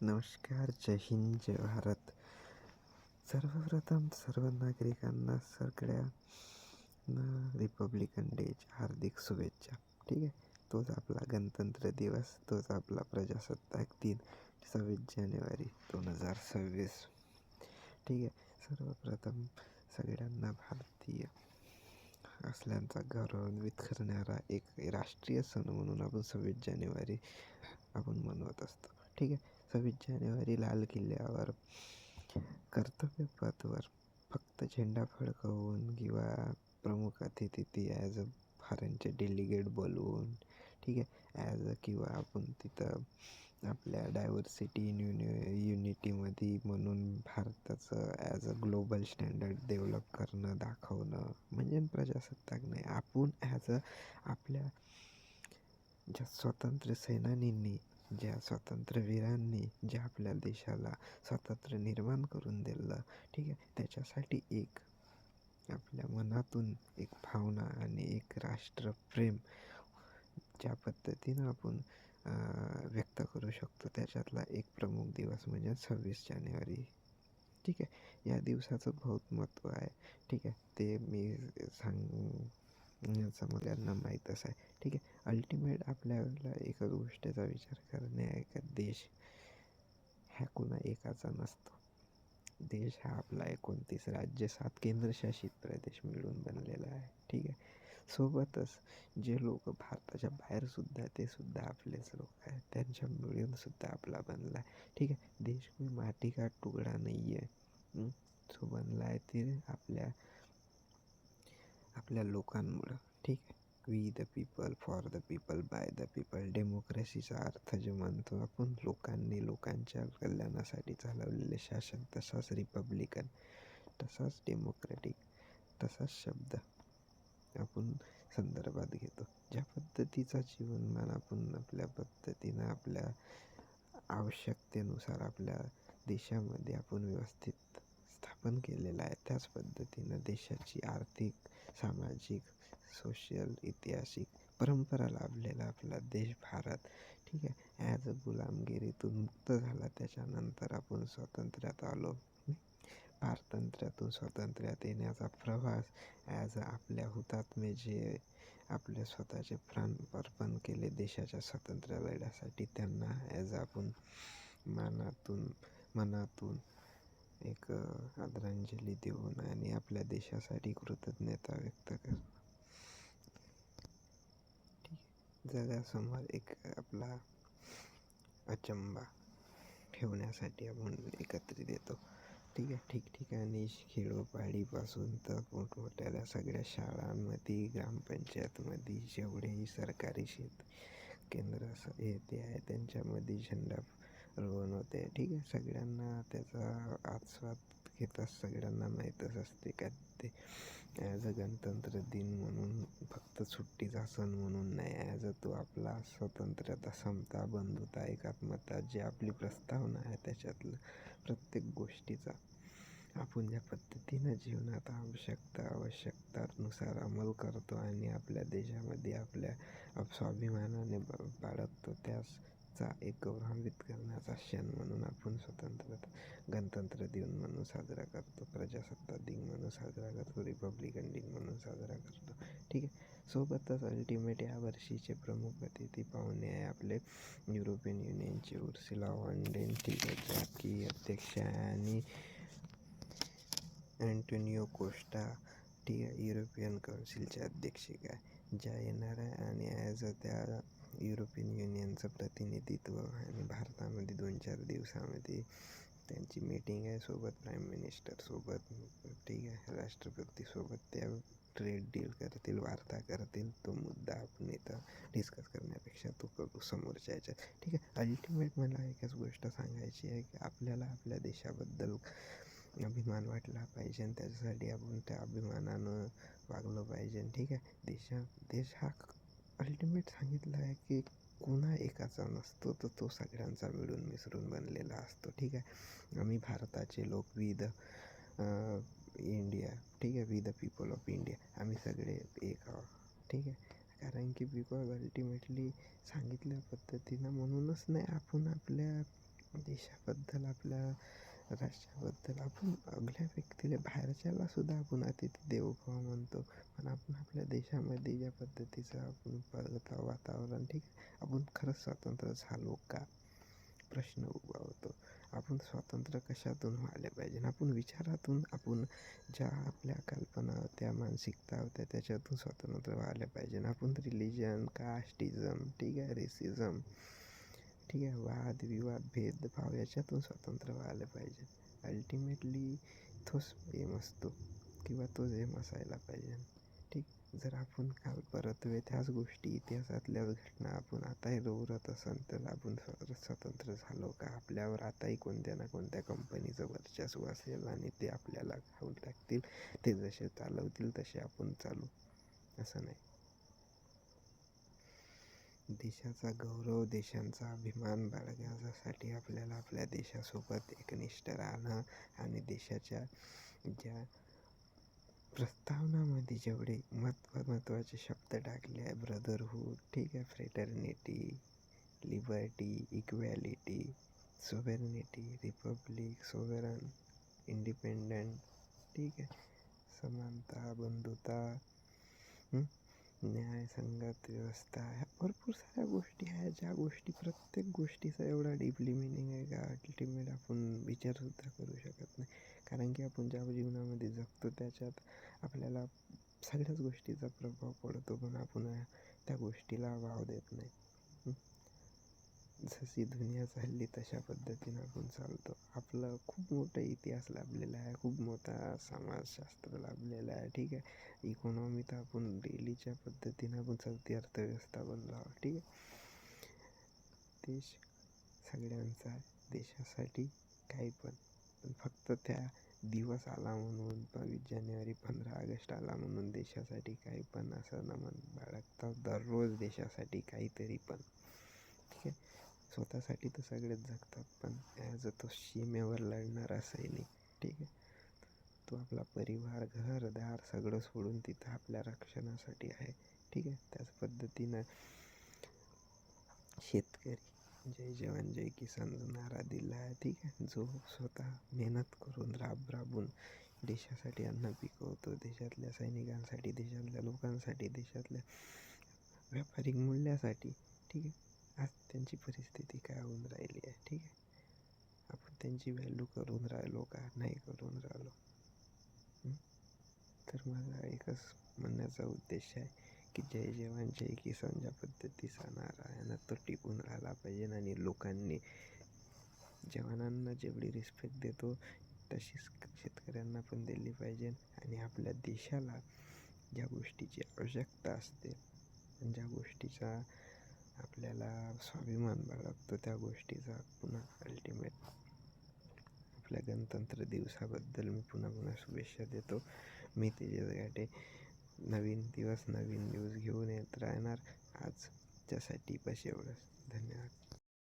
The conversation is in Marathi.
नमस्कार, जय हिंद, जय भारत. सर्वप्रथम सर्व नागरिकांना सगळ्या रिपब्लिकन डेच्या हार्दिक शुभेच्छा. ठीक आहे, तोच आपला गणतंत्र दिवस, तोच आपला प्रजासत्ताक दिन 26 जानेवारी 2026. ठीक आहे, सर्वप्रथम सगळ्यांना भारतीय असल्याचा गौरवान्वित करणारा एक राष्ट्रीय सण म्हणून आपण 26 जानेवारी आपण मनवत असतो. ठीक आहे, 26 जानेवारी लाल किल्ल्यावर कर्तव्यपथवर फक्त झेंडा फडकवून किंवा प्रमुख अतिथी ॲज अ फॉरेनचे डेलिगेट बोलवून, ठीक आहे, किंवा आपण तिथं आपल्या डायव्हर्सिटी इन युनिटीमध्ये म्हणून भारताचं as a global standard develop करणं, दाखवणं म्हणजे प्रजासत्ताक नाही. आपण ॲज अ आपल्या ज्या स्वातंत्र्य सेनानींनी, ज्या स्वातंत्र्यवीरांनी ज्या आपल्या देशाला स्वातंत्र्य निर्माण करून दिलं, ठीक आहे, त्याच्यासाठी एक आपल्या मनातून एक भावना आणि एक राष्ट्रप्रेम ज्या पद्धतीनं आपण व्यक्त करू शकतो, त्याच्यातला एक प्रमुख दिवस म्हणजे 26 जानेवारी. ठीक आहे, या दिवसाचं बहुत महत्त्व आहे. ठीक आहे, ते मी सांगण्याचं मुलांना माहीतच आहे. ठीक आहे, अल्टिमेट आपल्याला एकच गोष्टीचा विचार करणे आहे का देश ह्या कुणा एकाचा नसतो. देश हा आपला 29 राज्य 7 केंद्रशासित प्रदेश मिळून बनलेला आहे. ठीक आहे, सोबतच जे लोक भारताच्या बाहेरसुद्धा ते सुद्धा आपलेच लोक आहेत, त्यांच्या मिळून सुद्धा आपला बनला आहे. ठीक आहे, देश कोई माटी का तुकडा नाही आहे, तो बनला आहे ते आपल्या लोकांमुळं. ठीक आहे, we the people, for the people, by the people. डेमोक्रेसीचा अर्थ जे म्हणतो आपण, लोकांनी लोकांच्या कल्याणासाठी चालवलेले शासन, तसाच रिपब्लिकन, तसाच डेमोक्रॅटिक, तसाच शब्द आपण संदर्भात घेतो. ज्या पद्धतीचा जीवनमान आपण आपल्या पद्धतीनं आपल्या आवश्यकतेनुसार आपल्या देशामध्ये आपण व्यवस्थित स्थापन केलेलं आहे, त्याच पद्धतीनं देशाची आर्थिक, सामाजिक, सोशल, ऐतिहासिक परंपरा लाभलेला आपला देश भारत, ठीक आहे, ॲज अ गुलामगिरीतून मुक्त झाला. त्याच्यानंतर आपण स्वातंत्र्यात आलो. पारतंत्र्यातून स्वातंत्र्यात येण्याचा प्रवास ॲज अ आपल्या हुतात्मे जे आपले स्वतःचे प्राण अर्पण केले देशाच्या स्वातंत्र्य लढ्यासाठी, त्यांना ॲज आपण मनातून एक आदरांजली देऊन आणि आपल्या देशासाठी कृतज्ञता व्यक्त करणं. ठीक आहे, जगासमोर एक आपला अचंबा ठेवण्यासाठी आपण एकत्रित येतो. ठीक आहे, ठिकठिकाणी खेडोपाडीपासून तर मोठमोठ्या सगळ्या शाळांमध्ये, ग्रामपंचायतमध्ये जेवढेही सरकारी केंद्र हे ते आहे, त्यांच्यामध्ये झेंडा रोवण होते. ठीक आहे, सगळ्यांना त्याचा आस्वाद घेतात. सगळ्यांना माहीतच असते का ते ॲज अ गणतंत्र दिन म्हणून फक्त सुट्टीचा सण म्हणून नाही, ॲज अ तो आपला स्वातंत्र्यता, समता, बंधुता, एकात्मता जी आपली प्रस्तावना आहे, त्याच्यातलं प्रत्येक गोष्टीचा आपण ज्या पद्धतीनं जीवनात आवश्यकतानुसार अंमल करतो आणि आपल्या देशामध्ये आपल्या स्वाभिमानाने बाळगतो, त्याचा एक गौरवान्वित करण्याचा क्षण म्हणून आपण गणतंत्र दिन म्हणून साजरा करतो, प्रजासत्ताक दिन म्हणून साजरा करतो, रिपब्लिकन दिन म्हणून साजरा करतो. ठीक आहे, सोबतच अल्टिमेट या वर्षीचे प्रमुख अतिथी पाहुणे आहे आपले युरोपियन युनियनचे उर्सुला व्हॉन डेर, ठीक आहे, जाकी अध्यक्ष आहे, आणि अँटोनियो कोस्टा, ठीक आहे, युरोपियन काउन्सिलचे अध्यक्षिका आहे, ज्या येणार आहे. आणि ॲज अ त्या युरोपियन युनियनचं प्रतिनिधित्व आणि भारतामध्ये 2-4 दिवसामध्ये त्यांची मीटिंग आहे. सोबत प्राईम मिनिस्टरसोबत, ठीक आहे, राष्ट्रपतीसोबत त्या ट्रेड डील करतील, वार्ता करतील. तो मुद्दा आपण इथं डिस्कस करण्यापेक्षा तो करू समोरच्या ह्याच्यात. ठीक आहे, अल्टिमेट मला एकच गोष्ट सांगायची आहे की आपल्याला आपल्या देशाबद्दल अभिमान वाटला पाहिजे आणि त्याच्यासाठी आपण त्या अभिमानानं वागलं पाहिजे. ठीक आहे, देश हा अल्टिमेट सांगितलं आहे की कोणा एकाचा नसतो, तर तो सगळ्यांचा मिळून मिसळून बनलेला असतो. ठीक आहे, आम्ही भारताचे लोक, वी द इंडिया, ठीक आहे, we the people of India, आम्ही सगळे एक आहोत. ठीक आहे, कारण की बिकॉज अल्टिमेटली सांगितल्या पद्धतीनं म्हणूनच नाही आपण आपल्या देशाबद्दल, आपल्या राष्ट्राबद्दल आपण आपल्या व्यक्तीला, बाहेरच्याला सुद्धा आपण अतिथी देवो भव म्हणतो. पण आपण आपल्या देशामध्ये ज्या पद्धतीचं आपण बघतो वातावरण, ठीक आहे, आपण खरंच स्वतंत्र झालो का, प्रश्न उभा होतो. आपण स्वतंत्र कशातून व्हायला पाहिजे, आपण विचारातून, आपण ज्या आपल्या कल्पना होत्या, मानसिकता होत्या, त्याच्यातून स्वतंत्र व्हायला पाहिजे. आपण रिलिजन, कास्टिझम, ठीक आहे, रेसिझम, ठीक आहे, वादविवाद, भेदभाव याच्यातून स्वतंत्र व्हायला पाहिजे. अल्टिमेटली तोच एम असतो किंवा तोच एम असायला पाहिजे. ठीक, जर आपण काल परतवे त्याच गोष्टी, इतिहासातल्याच घटना आपण आताही दोहरत असेल, तर आपण स्वतंत्र झालो का? आपल्यावर आताही कोणत्या ना कोणत्या कंपनीचं वर्चस्व असेल आणि ते आपल्याला खाऊन टाकतील. ते जसे चालवतील तसे आपण चालू, असं नाही. देशाचा गौरव, देशाचा अभिमान बाळगण्यासाठी आपल्याला आपल्या देशासोबत एकनिष्ठ राहणं आणि देशाच्या ज्या प्रस्तावनामध्ये जेवढे महत्त्वाचे शब्द टाकले आहे, ब्रदरहूड, ठीक आहे, fraternity, liberty, equality, sovereignty, republic, sovereign, independent, ठीक आहे, समानता, बंधुता, न्याय, संगत व्यवस्था, ह्या भरपूर साऱ्या गोष्टी आहेत, ज्या गोष्टी, प्रत्येक गोष्टीचा एवढा डीपली मिनिंग आहे का अल्टिमेट आपण विचारसुद्धा करू शकत नाही. कारण की आपण ज्या जीवनामध्ये जगतो त्याच्यात आपल्याला सगळ्याच गोष्टीचा प्रभाव पडतो, पण आपण त्या गोष्टीला वाव देत नाही. जशी दुनिया चालली तशा पद्धतीनं आपण चालतो. आपलं खूप मोठा इतिहास लाभलेला आहे, खूप मोठा समाजशास्त्र लाभलेला आहे, ठीक आहे. इकॉनॉमी तर आपण डेलीच्या पद्धतीनं आपण चौथी अर्थव्यवस्था बनलो आहोत, ठीक आहे. देश सगळ्यांचा, देशासाठी काही पण फक्त त्या दिवस आला म्हणून 22 जानेवारी, 15 ऑगस्ट आला म्हणून देशासाठी काही पण असं न बाळगता दररोज देशासाठी काहीतरी पण, ठीक आहे. स्वतःसाठी तर सगळेच जगतात, पण ॲज अ तो सीमेवर लढणारा सैनिक, ठीक आहे, तो आपला परिवार, घरदार सगळं सोडून तिथं आपल्या रक्षणासाठी आहे, ठीक आहे. त्याच पद्धतीनं शेतकरी जय जवान जय किसान जो नारा दिला आहे, ठीक आहे, जो स्वतः मेहनत करून राबून देशासाठी अन्न पिकवतो, देशातल्या सैनिकांसाठी, देशातल्या लोकांसाठी, देशातल्या व्यापारिक मूल्यासाठी, ठीक आहे. आज त्यांची परिस्थिती काय होऊन राहिली आहे, ठीक आहे. आपण त्यांची व्हॅल्यू करून राहिलो का, नाही करून राहिलो. तर माझा एकच म्हणण्याचा उद्देश आहे की जय जवान जय किसान ज्या पद्धतीचा नारा आहे ना, तो टिकून राहिला पाहिजे. आणि लोकांनी जवानांना जेवढी रिस्पेक्ट देतो तशीच शेतकऱ्यांना पण दिली पाहिजे. आणि आपल्या देशाला ज्या गोष्टीची आवश्यकता असते, ज्या गोष्टीचा आपल्याला स्वाभिमान बाळगतो, त्या गोष्टीचा पुन्हा अल्टिमेट आपल्या गणतंत्र दिवसाबद्दल मी पुन्हा शुभेच्छा देतो. मी तेजस घाटे नवीन दिवस, नवीन न्यूज घेऊन येत राहणार. आजच्यासाठी बस एवढंच. धन्यवाद.